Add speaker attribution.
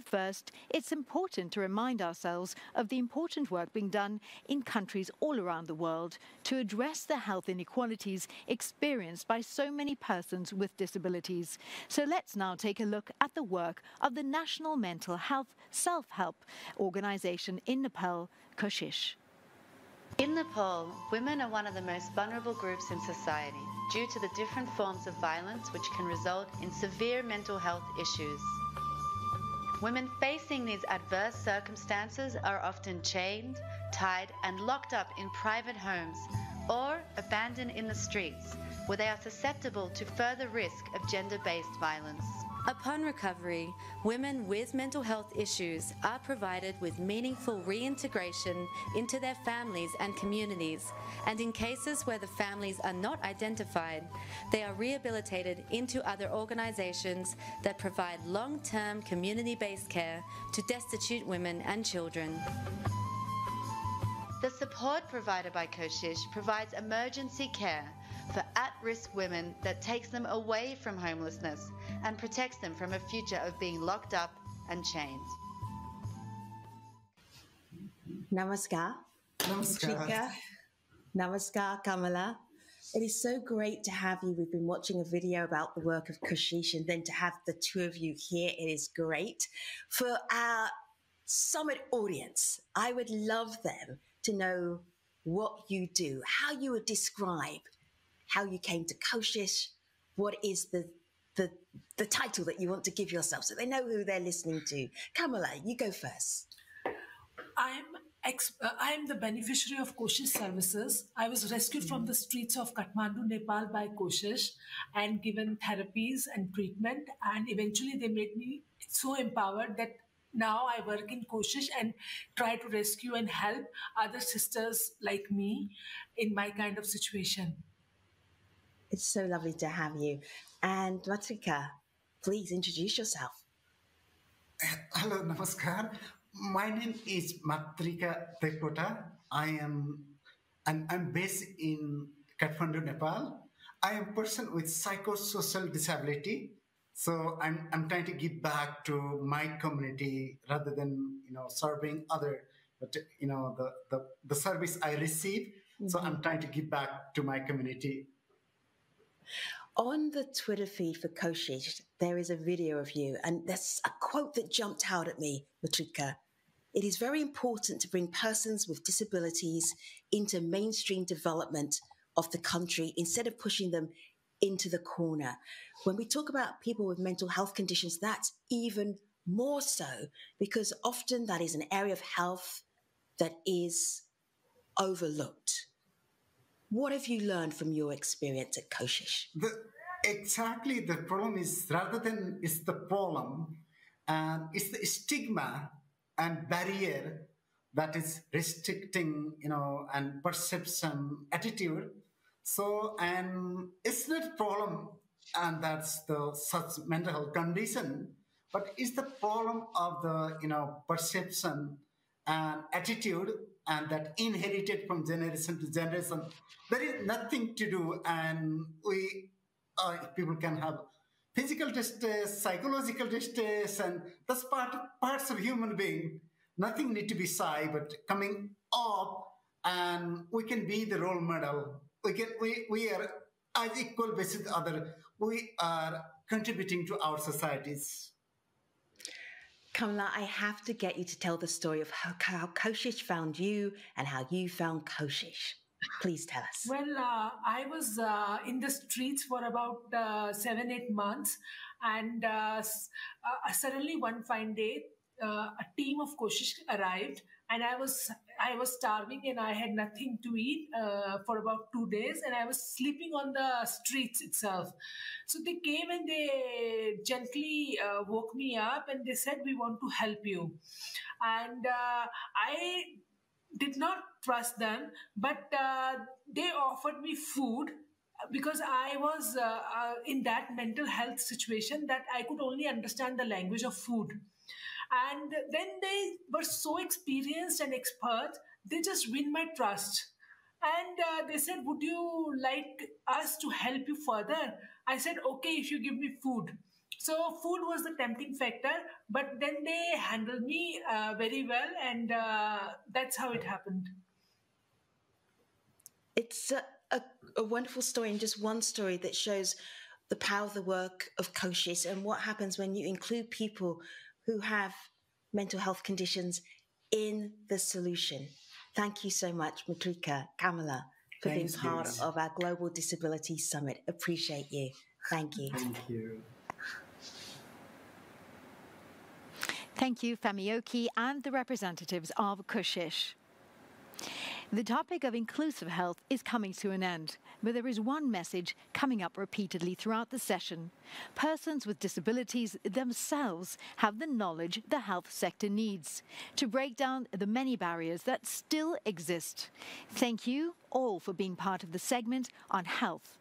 Speaker 1: First, it's important to remind ourselves of the important work being done in countries all around the world to address the health inequalities experienced by so many persons with disabilities. So let's now take a look at the work of the National Mental Health Self-Help Organization in Nepal, KOSHISH.
Speaker 2: In Nepal, women are one of the most vulnerable groups in society due to the different forms of violence which can result in severe mental health issues. Women facing these adverse circumstances are often chained, tied, and locked up in private homes or abandoned in the streets, where they are susceptible to further risk of gender-based violence. Upon recovery, women with mental health issues are provided with meaningful reintegration into their families and communities, and in cases where the families are not identified, they are rehabilitated into other organizations that provide long-term community-based care to destitute women and children. The support provided by KOSHISH provides emergency care for at-risk women that takes them away from homelessness and protects them from a future of being locked up and chained.
Speaker 3: Namaskar.
Speaker 4: Namaskar.
Speaker 3: Matrika. Namaskar, Kamala. It is so great to have you. We've been watching a video about the work of KOSHISH, and then to have the two of you here, it is great. For our summit audience, I would love them to know what you do, how you would describe how you came to KOSHISH, what is the title that you want to give yourself so they know who they're listening to. Kamala, you go first.
Speaker 5: I'm the beneficiary of KOSHISH services. I was rescued from the streets of Kathmandu, Nepal by KOSHISH and given therapies and treatment. And eventually they made me so empowered that now I work in KOSHISH and try to rescue and help other sisters like me in my kind of situation.
Speaker 3: It's so lovely to have you. And Matrika, please introduce yourself.
Speaker 4: Hello, namaskar. My name is Matrika Devkota. I'm based in Kathmandu, Nepal. I am a person with psychosocial disability. So I'm trying to give back to my community rather than serving other, but the service I receive. Mm-hmm. So I'm trying to give back to my community.
Speaker 3: On the Twitter feed for KOSHISH, there is a video of you, and there's a quote that jumped out at me, Matrika. It is very important to bring persons with disabilities into mainstream development of the country instead of pushing them into the corner. When we talk about people with mental health conditions, that's even more so, because often that is an area of health that is overlooked. What have you learned from your experience at KOSHISH?
Speaker 4: Exactly, the problem is, rather than it's the problem, it's the stigma and barrier that is restricting, and perception, attitude. So, and it's not a problem, and that's the such mental health condition, but it's the problem of the, perception and attitude, and that inherited from generation to generation. There is nothing to do, and people can have physical distress, psychological distress, and that's parts of human being. Nothing need to be shy, but coming up, and we can be the role model. We are as equal basis other. We are contributing to our societies.
Speaker 3: Kamala, I have to get you to tell the story of how KOSHISH found you and how you found KOSHISH. Please tell us.
Speaker 5: Well, I was in the streets for about 7-8 months, and suddenly one fine day, a team of KOSHISH arrived, and I was starving and I had nothing to eat for about 2 days, and I was sleeping on the streets itself. So they came and they gently woke me up, and they said, "We want to help you." And I did not trust them, but they offered me food because I was in that mental health situation that I could only understand the language of food. And then they were so experienced and expert, they just win my trust. And they said, "Would you like us to help you further?" I said, "Okay, if you give me food." So food was the tempting factor, but then they handled me very well, and that's how it happened.
Speaker 3: It's a wonderful story, and just one story that shows the power of the work of KOSHISH and what happens when you include people who have mental health conditions in the solution. Thank you so much, Matrika, Kamala, for being part of our Global Disability Summit. Appreciate you. Thank you.
Speaker 4: Thank you.
Speaker 1: Thank you, Famioki, and the representatives of KOSHISH. The topic of inclusive health is coming to an end, but there is one message coming up repeatedly throughout the session. Persons with disabilities themselves have the knowledge the health sector needs to break down the many barriers that still exist. Thank you all for being part of the segment on health.